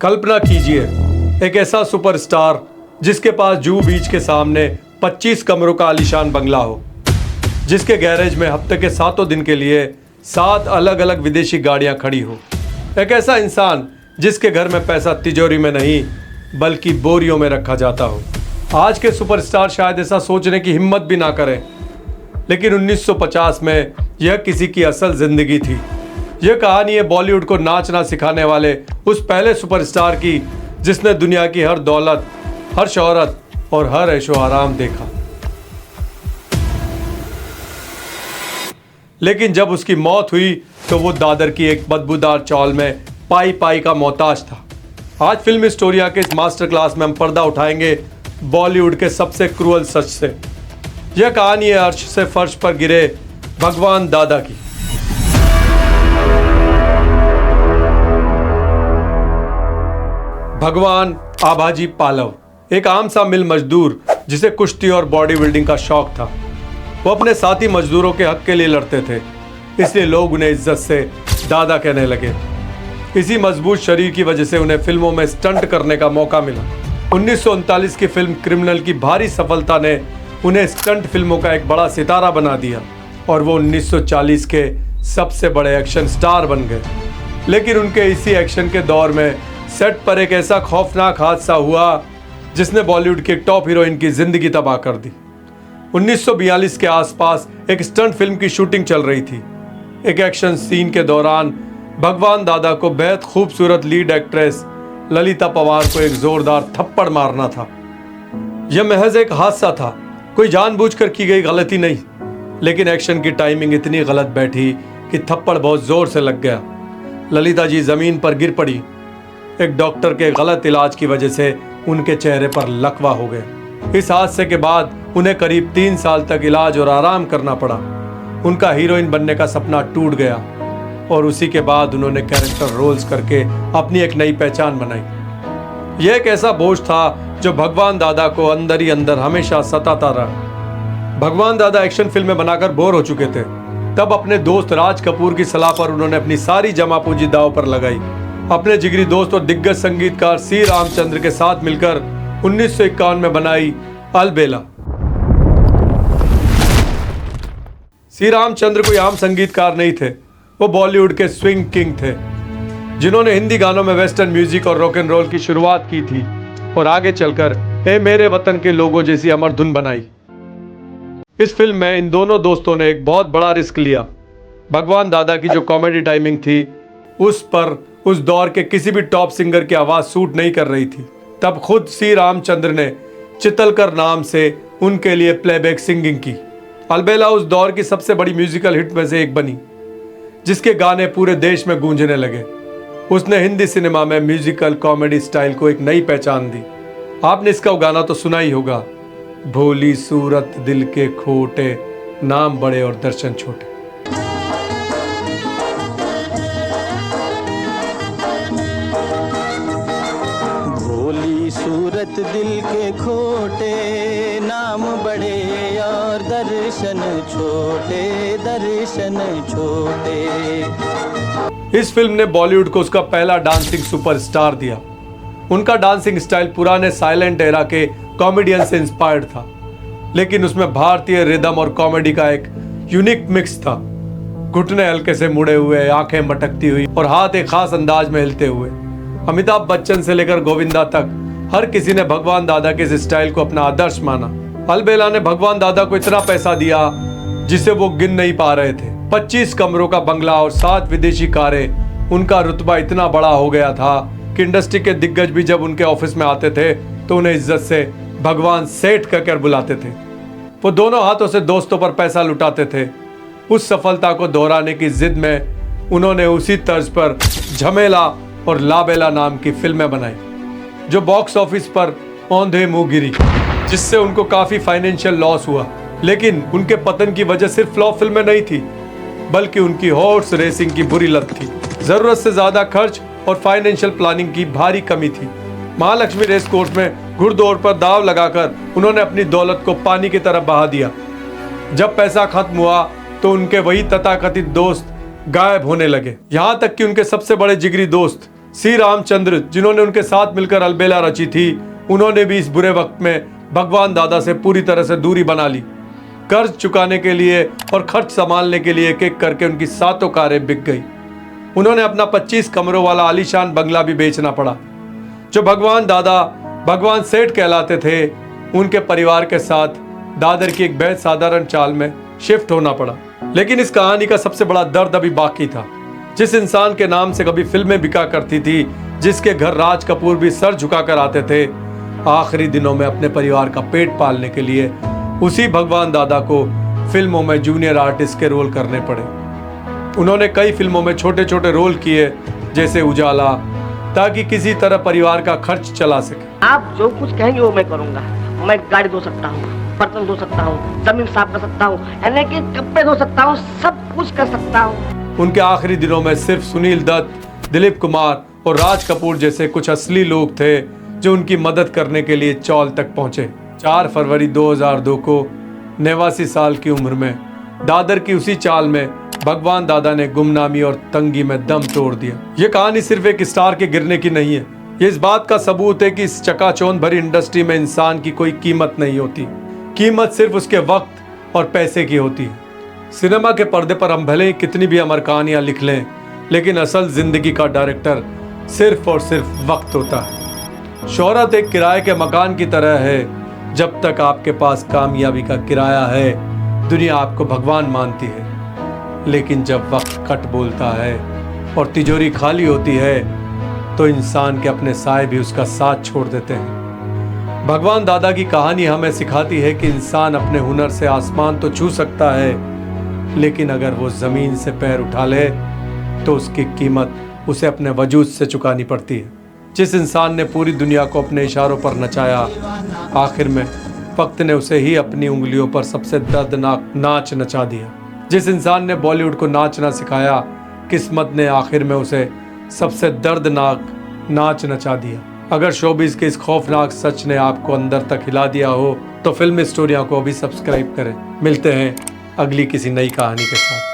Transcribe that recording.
कल्पना कीजिए एक ऐसा सुपरस्टार जिसके पास जूहू बीच के सामने 25 कमरों का आलीशान बंगला हो, जिसके गैरेज में हफ्ते के 7 दिन के लिए 7 अलग अलग विदेशी गाड़ियां खड़ी हो। एक ऐसा इंसान जिसके घर में पैसा तिजोरी में नहीं बल्कि बोरियों में रखा जाता हो। आज के सुपरस्टार शायद ऐसा सोचने की हिम्मत भी ना करें, लेकिन 1950 में यह किसी की असल जिंदगी थी। यह कहानी है बॉलीवुड को नाचना सिखाने वाले उस पहले सुपरस्टार की जिसने दुनिया की हर दौलत, हर शोहरत और हर ऐशो आराम देखा, लेकिन जब उसकी मौत हुई तो वो दादर की एक बदबूदार चौल में पाई पाई का मोहताज था। आज फिल्म स्टोरिया के इस मास्टर क्लास में हम पर्दा उठाएंगे बॉलीवुड के सबसे क्रूअल सच से। यह कहानी है अर्श से फर्श पर गिरे भगवान दादा की। भगवान आभाजी पालव एक आम सा मिल मजदूर जिसे कुश्ती और बॉडी बिल्डिंग का शौक था। वो अपने साथी मजदूरों के हक के लिए लड़ते थे, इसलिए लोग उन्हें इज्जत से दादा कहने लगे। इसी मजबूत शरीर की वजह से उन्हें फिल्मों में स्टंट करने का मौका मिला। 1939 की फिल्म क्रिमिनल की भारी सफलता ने उन्हें स्टंट फिल्मों का एक बड़ा सितारा बना दिया और वो 1940 के सबसे बड़े एक्शन स्टार बन गए। लेकिन उनके इसी एक्शन के दौर में सेट पर एक ऐसा खौफनाक हादसा हुआ जिसने बॉलीवुड की एक टॉप हीरोइन की जिंदगी तबाह कर दी। 1942 के आसपास एक स्टंट फिल्म की शूटिंग चल रही थी। एक एक्शन सीन के दौरान भगवान दादा को बेहद खूबसूरत लीड एक्ट्रेस ललिता पवार को एक जोरदार थप्पड़ मारना था। यह महज एक हादसा था, कोई जानबूझकर की गई गलती नहीं, लेकिन एक्शन की टाइमिंग इतनी गलत बैठी कि थप्पड़ बहुत जोर से लग गया। ललिता जी जमीन पर गिर पड़ी। एक डॉक्टर के गलत इलाज की वजह से उनके चेहरे पर लकवा हो गया। इस हादसे के बाद उन्हें करीब 3 साल तक इलाज और आराम करना पड़ा। उनका हीरोइन बनने का सपना टूट गया और उसी के बाद उन्होंने कैरेक्टर रोल्स करके अपनी एक नई पहचान बनाई। यह एक ऐसा बोझ था जो भगवान दादा को अंदर ही अंदर हमेशा सताता रहा। भगवान दादा एक्शन फिल्में बनाकर बोर हो चुके थे। तब अपने दोस्त राज कपूर की सलाह पर उन्होंने अपनी सारी जमा पूंजी दांव पर लगाई। अपने जिगरी दोस्त और दिग्गज संगीतकार सी रामचंद्र के साथ मिलकर 1951 में बनाई अलबेला। सी रामचंद्र कोई आम संगीतकार नहीं थे, वो बॉलीवुड के स्विंग किंग थे जिन्होंने हिंदी गानों में वेस्टर्न म्यूजिक और रॉक एंड रोल की शुरुआत की थी और आगे चलकर ए मेरे वतन के लोगों जैसी अमर धुन बनाई। इस फिल्म में इन दोनों दोस्तों ने एक बहुत बड़ा रिस्क लिया। भगवान दादा की जो कॉमेडी टाइमिंग थी उस पर उस दौर के किसी भी टॉप सिंगर की आवाज सूट नहीं कर रही थी। तब खुद सी रामचंद्र ने चितलकर नाम से उनके लिए प्लेबैक सिंगिंग की। अलबेला उस दौर की सबसे बड़ी म्यूजिकल हिट में से एक बनी, जिसके गाने पूरे देश में गूंजने लगे। उसने हिंदी सिनेमा में म्यूजिकल कॉमेडी स्टाइल को एक नई पहचान दी। आपने इसका गाना तो सुना ही होगा, भोली सूरत दिल के खोटे, नाम बड़े और दर्शन छोटे। भोली सूरत दिल के खोटे, नाम बड़े और दर्शन छोटे, दर्शन छोटे। इस फिल्म ने बॉलीवुड को उसका पहला डांसिंग सुपरस्टार दिया। उनका डांसिंग स्टाइल पुराने साइलेंट एरा के कॉमेडियन से इंस्पायर्ड था, लेकिन उसमें भारतीय रिदम और कॉमेडी का एक यूनिक मिक्स था। घुटने हल्के से मुड़े हुए, आंखें मटकती हुई और हाथ एक खास अंदाज में हिलते हुए। अमिताभ बच्चन से लेकर गोविंदा तक हर किसी ने भगवान दादा के इस स्टाइल को अपना आदर्श माना। अलबेला ने भगवान दादा को इतना पैसा दिया जिसे वो गिन नहीं पा रहे थे। 25 कमरों का बंगला और 7 विदेशी कारें। उनका रुतबा इतना बड़ा हो गया था कि इंडस्ट्री के दिग्गज भी जब उनके ऑफिस में आते थे तो उन्हें इज्जत से भगवान सेठ कहकर बुलाते थे। वो दोनों हाथों से दोस्तों पर पैसा लुटाते थे। उस सफलता को दोहराने की जिद में उन्होंने उसी तर्ज पर झमेला और लाबेला नाम की फिल्में बनाई, जो बॉक्स ऑफिस पर औंधे मुंह गिरी, जिससे उनको काफी फाइनेंशियल लॉस हुआ। लेकिन उनके पतन की वजह सिर्फ फ्लॉप फिल्में नहीं थी, बल्कि उनकी हॉर्स रेसिंग की बुरी लत थी। जरूरत से ज्यादा खर्च और फाइनेंशियल प्लानिंग की भारी कमी थी। महालक्ष्मी रेस कोर्स में घुड़दौड़ पर दाव लगाकर उन्होंने अपनी दौलत को पानी की तरफ बहा दिया। जब पैसा खत्म हुआ तो उनके वही तथाकथित दोस्त गायब होने लगे। यहाँ तक कि उनके सबसे बड़े जिगरी दोस्त सी रामचंद्र, जिन्होंने उनके साथ मिलकर अलबेला रची थी, उन्होंने भी इस बुरे वक्त में भगवान दादा से पूरी तरह से दूरी बना ली। कर्ज चुकाने के लिए और खर्च संभालने के लिए एक एक करके उनकी 7 कारें बिक गई। उन्होंने अपना 25 कमरों वाला आलीशान बंगला भी बेचना पड़ा। जो भगवान दादा भगवान सेठ कहलाते थे, उनके परिवार के साथ दादर की एक बेहद साधारण चाल में शिफ्ट होना पड़ा। लेकिन इस कहानी का सबसे बड़ा दर्द अभी बाकी था। जिस इंसान के नाम से कभी फिल्में बिका करती थी, जिसके घर राज कपूर भी सर झुकाकर आते थे, आखिरी दिनों में अपने परिवार का पेट पालने के लिए उसी भगवान दादा को फिल्मों में जूनियर आर्टिस्ट के रोल करने पड़े। उन्होंने कई फिल्मों में छोटे छोटे रोल किए, जैसे उजाला, ताकि किसी तरह परिवार का खर्च चला सके। आप जो कुछ कहेंगे वो मैं करूंगा। मैं गाड़ी धो सकता हूँ, बर्तन धो सकता हूँ, जमीन साफ कर सकता हूँ, यानी कि कपड़े धो सकता हूँ, सब कुछ कर सकता हूँ। उनके आखिरी दिनों में सिर्फ सुनील दत्त, दिलीप कुमार और राज कपूर जैसे कुछ असली लोग थे जो उनकी मदद करने के लिए चौल तक पहुंचे। 4 फरवरी 2002 को 89 साल की उम्र में दादर की उसी चाल में भगवान दादा ने गुमनामी और तंगी में दम तोड़ दिया। ये कहानी सिर्फ एक स्टार के गिरने की नहीं है, ये इस बात का सबूत है कि इस चकाचौंध भरी इंडस्ट्री में इंसान की कोई कीमत नहीं होती। कीमत सिर्फ उसके वक्त और पैसे की होती है। सिनेमा के पर्दे पर हम भले ही कितनी भी अमर कहानियां लिख लें, लेकिन असल जिंदगी का डायरेक्टर सिर्फ और सिर्फ वक्त होता है। शोहरत एक किराए के मकान की तरह है। जब तक आपके पास कामयाबी का किराया है, दुनिया आपको भगवान मानती है। लेकिन जब वक्त कट बोलता है और तिजोरी खाली होती है, तो इंसान के अपने साए भी उसका साथ छोड़ देते हैं। भगवान दादा की कहानी हमें सिखाती है कि इंसान अपने हुनर से आसमान तो छू सकता है, लेकिन अगर वो जमीन से पैर उठा ले तो उसकी कीमत उसे अपने वजूद से चुकानी पड़ती है। जिस इंसान ने पूरी दुनिया को अपने इशारों पर नचाया, आखिर में वक्त ने उसे ही अपनी उंगलियों पर सबसे दर्दनाक नाच नचा दिया। जिस इंसान ने बॉलीवुड को नाचना सिखाया, किस्मत ने आखिर में उसे सबसे दर्दनाक नाच नचा दिया। अगर शोबिज़ के इस खौफनाक सच ने आपको अंदर तक हिला दिया हो, तो फिल्म स्टोरियों को अभी सब्सक्राइब करें। मिलते हैं अगली किसी नई कहानी के साथ।